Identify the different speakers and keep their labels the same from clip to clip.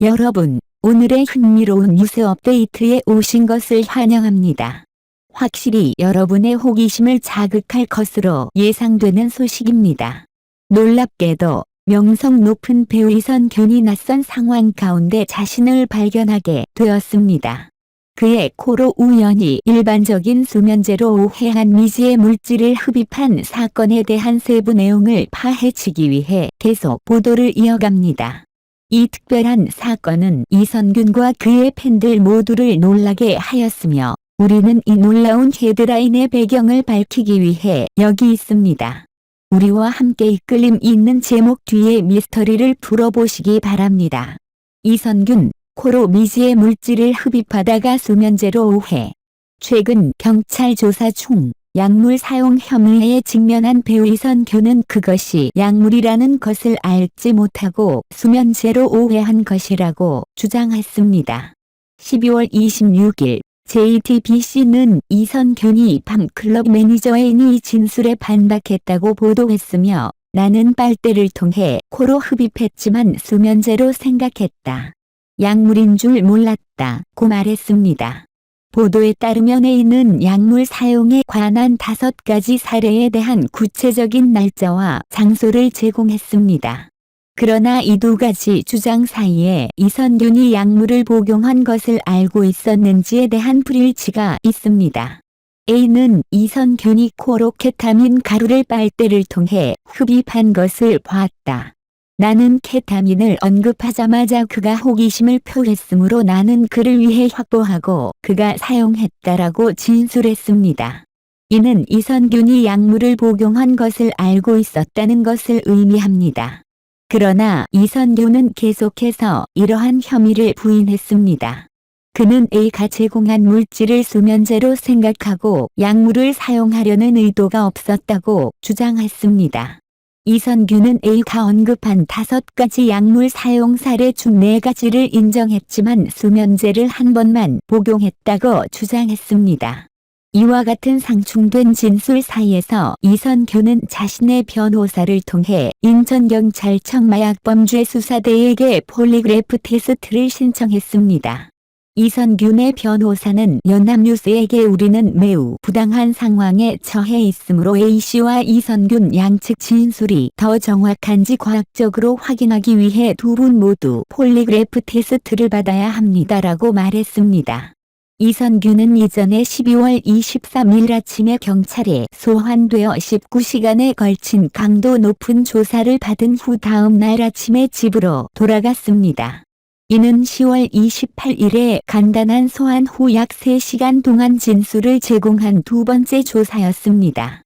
Speaker 1: 여러분, 오늘의 흥미로운 뉴스 업데이트에 오신 것을 환영합니다. 확실히 여러분의 호기심을 자극할 것으로 예상되는 소식입니다. 놀랍게도 명성 높은 배우 이선균이 낯선 상황 가운데 자신을 발견하게 되었습니다. 그의 코로 우연히 일반적인 수면제로 오해한 미지의 물질을 흡입한 사건에 대한 세부 내용을 파헤치기 위해 계속 보도를 이어갑니다. 이 특별한 사건은 이선균과 그의 팬들 모두를 놀라게 하였으며 우리는 이 놀라운 헤드라인의 배경을 밝히기 위해 여기 있습니다. 우리와 함께 이끌림 있는 제목 뒤에 미스터리를 풀어보시기 바랍니다. 이선균, 코로 미지의 물질을 흡입하다가 수면제로 오해. 최근 경찰 조사 중 약물 사용 혐의에 직면한 배우 이선균은 그것이 약물이라는 것을 알지 못하고 수면제로 오해한 것이라고 주장했습니다. 12월 26일 JTBC는 이선균이 밤클럽 매니저인 이 진술에 반박했다고 보도했으며 나는 빨대를 통해 코로 흡입했지만 수면제로 생각했다. 약물인 줄 몰랐다고 말했습니다. 보도에 따르면 A는 약물 사용에 관한 5가지 사례에 대한 구체적인 날짜와 장소를 제공했습니다. 그러나 이 2가지 주장 사이에 이선균이 약물을 복용한 것을 알고 있었는지에 대한 불일치가 있습니다. A는 이선균이 코로 케타민 가루를 빨대를 통해 흡입한 것을 봤다. 나는 케타민을 언급하자마자 그가 호기심을 표했으므로 나는 그를 위해 확보하고 그가 사용했다라고 진술했습니다. 이는 이선균이 약물을 복용한 것을 알고 있었다는 것을 의미합니다. 그러나 이선균은 계속해서 이러한 혐의를 부인했습니다. 그는 A가 제공한 물질을 수면제로 생각하고 약물을 사용하려는 의도가 없었다고 주장했습니다. 이선균은 A가 언급한 5가지 약물 사용 사례 중 4가지를 인정했지만 수면제를 한 번만 복용했다고 주장했습니다. 이와 같은 상충된 진술 사이에서 이선균은 자신의 변호사를 통해 인천경찰청 마약범죄수사대에게 폴리그래프 테스트를 신청했습니다. 이선균의 변호사는 연합뉴스에게 우리는 매우 부당한 상황에 처해 있으므로 A씨와 이선균 양측 진술이 더 정확한지 과학적으로 확인하기 위해 2분 모두 폴리그래프 테스트를 받아야 합니다라고 말했습니다. 이선균은 이전에 12월 23일 아침에 경찰에 소환되어 19시간에 걸친 강도 높은 조사를 받은 후 다음 날 아침에 집으로 돌아갔습니다. 이는 10월 28일에 간단한 소환 후 약 3시간 동안 진술을 제공한 2번째 조사였습니다.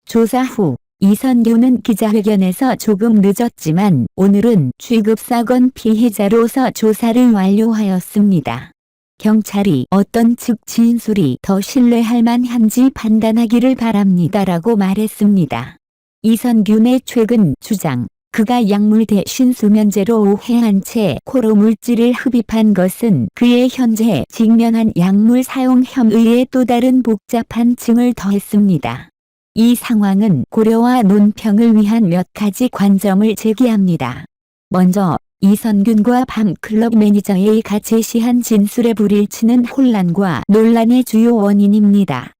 Speaker 1: 조사 후 이선균은 기자회견에서 조금 늦었지만 오늘은 취급사건 피해자로서 조사를 완료하였습니다. 경찰이 어떤 측 진술이 더 신뢰할 만한지 판단하기를 바랍니다라고 말했습니다. 이선균의 최근 주장. 그가 약물 대신 수면제로 오해한 채 코로 물질을 흡입한 것은 그의 현재 직면한 약물 사용 혐의에 또 다른 복잡한 층을 더했습니다. 이 상황은 고려와 논평을 위한 몇 가지 관점을 제기합니다. 먼저 이선균과 밤클럽 매니저 A가 제시한 진술의 불일치는 혼란과 논란의 주요 원인입니다.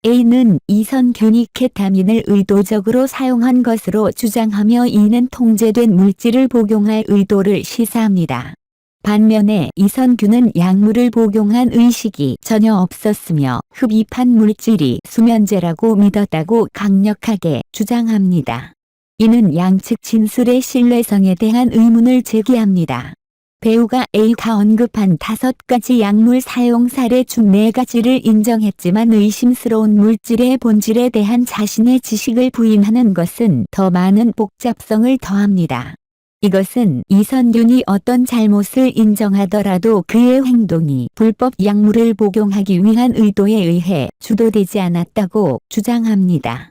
Speaker 1: A는 이선균이 케타민을 의도적으로 사용한 것으로 주장하며 이는 통제된 물질을 복용할 의도를 시사합니다. 반면에 이선균은 약물을 복용한 의식이 전혀 없었으며 흡입한 물질이 수면제라고 믿었다고 강력하게 주장합니다. 이는 양측 진술의 신뢰성에 대한 의문을 제기합니다. 배우가 A가 언급한 5가지 약물 사용 사례 중 4가지를 인정했지만 의심스러운 물질의 본질에 대한 자신의 지식을 부인하는 것은 더 많은 복잡성을 더합니다. 이것은 이선균이 어떤 잘못을 인정하더라도 그의 행동이 불법 약물을 복용하기 위한 의도에 의해 주도되지 않았다고 주장합니다.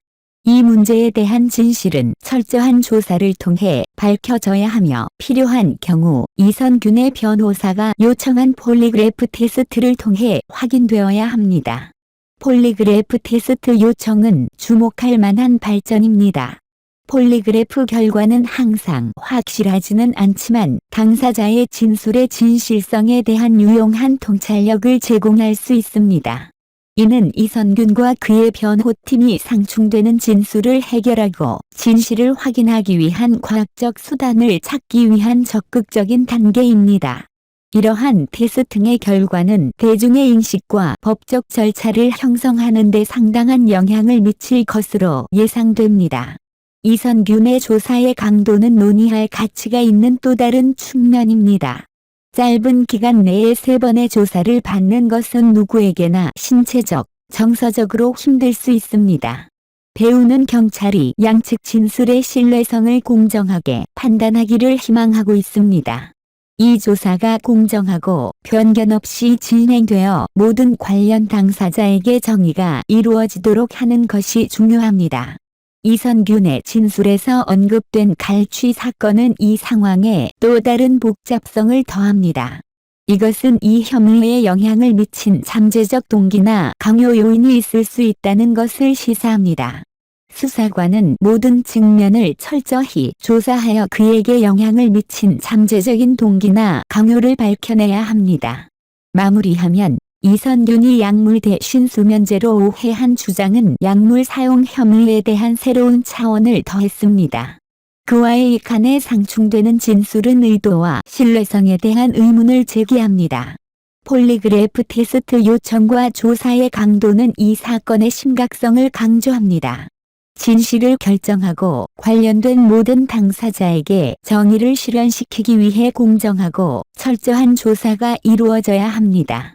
Speaker 1: 이 문제에 대한 진실은 철저한 조사를 통해 밝혀져야 하며 필요한 경우 이선균의 변호사가 요청한 폴리그래프 테스트를 통해 확인되어야 합니다. 폴리그래프 테스트 요청은 주목할 만한 발전입니다. 폴리그래프 결과는 항상 확실하지는 않지만 당사자의 진술의 진실성에 대한 유용한 통찰력을 제공할 수 있습니다. 이는 이선균과 그의 변호팀이 상충되는 진술을 해결하고 진실을 확인하기 위한 과학적 수단을 찾기 위한 적극적인 단계입니다. 이러한 테스팅의 결과는 대중의 인식과 법적 절차를 형성하는 데 상당한 영향을 미칠 것으로 예상됩니다. 이선균의 조사의 강도는 논의할 가치가 있는 또 다른 측면입니다. 짧은 기간 내에 3번의 조사를 받는 것은 누구에게나 신체적, 정서적으로 힘들 수 있습니다. 배우는 경찰이 양측 진술의 신뢰성을 공정하게 판단하기를 희망하고 있습니다. 이 조사가 공정하고 편견 없이 진행되어 모든 관련 당사자에게 정의가 이루어지도록 하는 것이 중요합니다. 이선균의 진술에서 언급된 갈취 사건은 이 상황에 또 다른 복잡성을 더합니다. 이것은 이 혐의에 영향을 미친 잠재적 동기나 강요 요인이 있을 수 있다는 것을 시사합니다. 수사관은 모든 측면을 철저히 조사하여 그에게 영향을 미친 잠재적인 동기나 강요를 밝혀내야 합니다. 마무리하면 이선균이 약물 대신 수면제로 오해한 주장은 약물 사용 혐의에 대한 새로운 차원을 더했습니다. 그와의 간에 상충되는 진술은 의도와 신뢰성에 대한 의문을 제기합니다. 폴리그래프 테스트 요청과 조사의 강도는 이 사건의 심각성을 강조합니다. 진실을 결정하고 관련된 모든 당사자에게 정의를 실현시키기 위해 공정하고 철저한 조사가 이루어져야 합니다.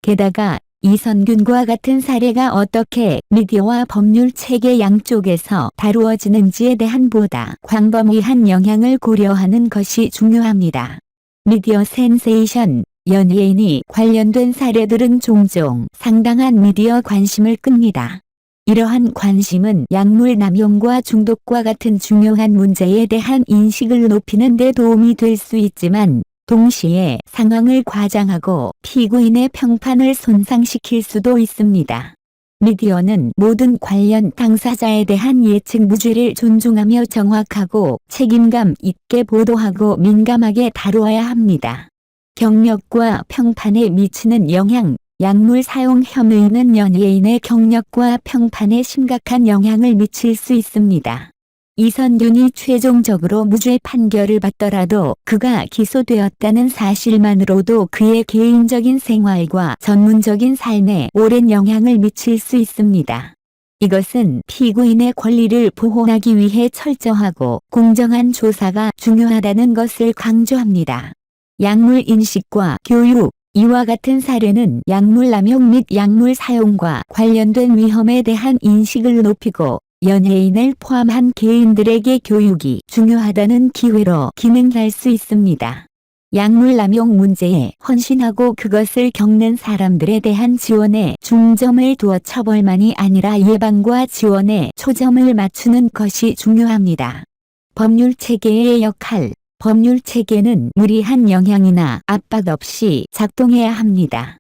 Speaker 1: 게다가 이선균과 같은 사례가 어떻게 미디어와 법률 체계 양쪽에서 다루어지는지에 대한 보다 광범위한 영향을 고려하는 것이 중요합니다. 미디어 센세이션, 연예인이 관련된 사례들은 종종 상당한 미디어 관심을 끕니다. 이러한 관심은 약물 남용과 중독과 같은 중요한 문제에 대한 인식을 높이는 데 도움이 될 수 있지만 동시에 상황을 과장하고 피고인의 평판을 손상시킬 수도 있습니다. 미디어는 모든 관련 당사자에 대한 예측 무죄를 존중하며 정확하고 책임감 있게 보도하고 민감하게 다루어야 합니다. 경력과 평판에 미치는 영향, 약물 사용 혐의는 연예인의 경력과 평판에 심각한 영향을 미칠 수 있습니다. 이선균이 최종적으로 무죄 판결을 받더라도 그가 기소되었다는 사실만으로도 그의 개인적인 생활과 전문적인 삶에 오랜 영향을 미칠 수 있습니다. 이것은 피고인의 권리를 보호하기 위해 철저하고 공정한 조사가 중요하다는 것을 강조합니다. 약물 인식과 교육, 이와 같은 사례는 약물 남용 및 약물 사용과 관련된 위험에 대한 인식을 높이고 연예인을 포함한 개인들에게 교육이 중요하다는 기회로 기능할 수 있습니다. 약물 남용 문제에 헌신하고 그것을 겪는 사람들에 대한 지원에 중점을 두어 처벌만이 아니라 예방과 지원에 초점을 맞추는 것이 중요합니다. 법률 체계의 역할. 법률 체계는 무리한 영향이나 압박 없이 작동해야 합니다.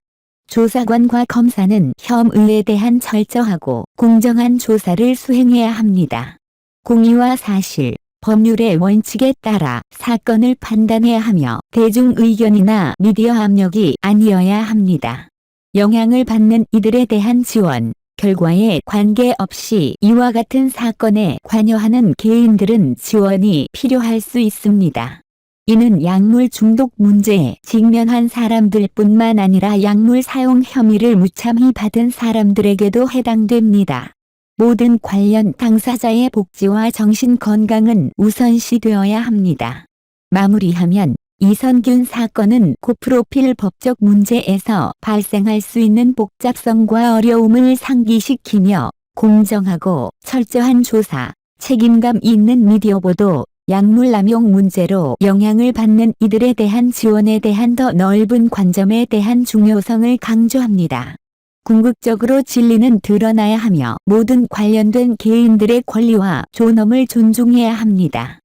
Speaker 1: 조사관과 검사는 혐의에 대한 철저하고 공정한 조사를 수행해야 합니다. 공의와 사실, 법률의 원칙에 따라 사건을 판단해야 하며 대중 의견이나 미디어 압력이 아니어야 합니다. 영향을 받는 이들에 대한 지원, 결과에 관계없이 이와 같은 사건에 관여하는 개인들은 지원이 필요할 수 있습니다. 이는 약물 중독 문제에 직면한 사람들뿐만 아니라 약물 사용 혐의를 무참히 받은 사람들에게도 해당됩니다. 모든 관련 당사자의 복지와 정신 건강은 우선시되어야 합니다. 마무리하면 이선균 사건은 고프로필 법적 문제에서 발생할 수 있는 복잡성과 어려움을 상기시키며 공정하고 철저한 조사, 책임감 있는 미디어 보도, 약물 남용 문제로 영향을 받는 이들에 대한 지원에 대한 더 넓은 관점에 대한 중요성을 강조합니다. 궁극적으로 진리는 드러나야 하며 모든 관련된 개인들의 권리와 존엄을 존중해야 합니다.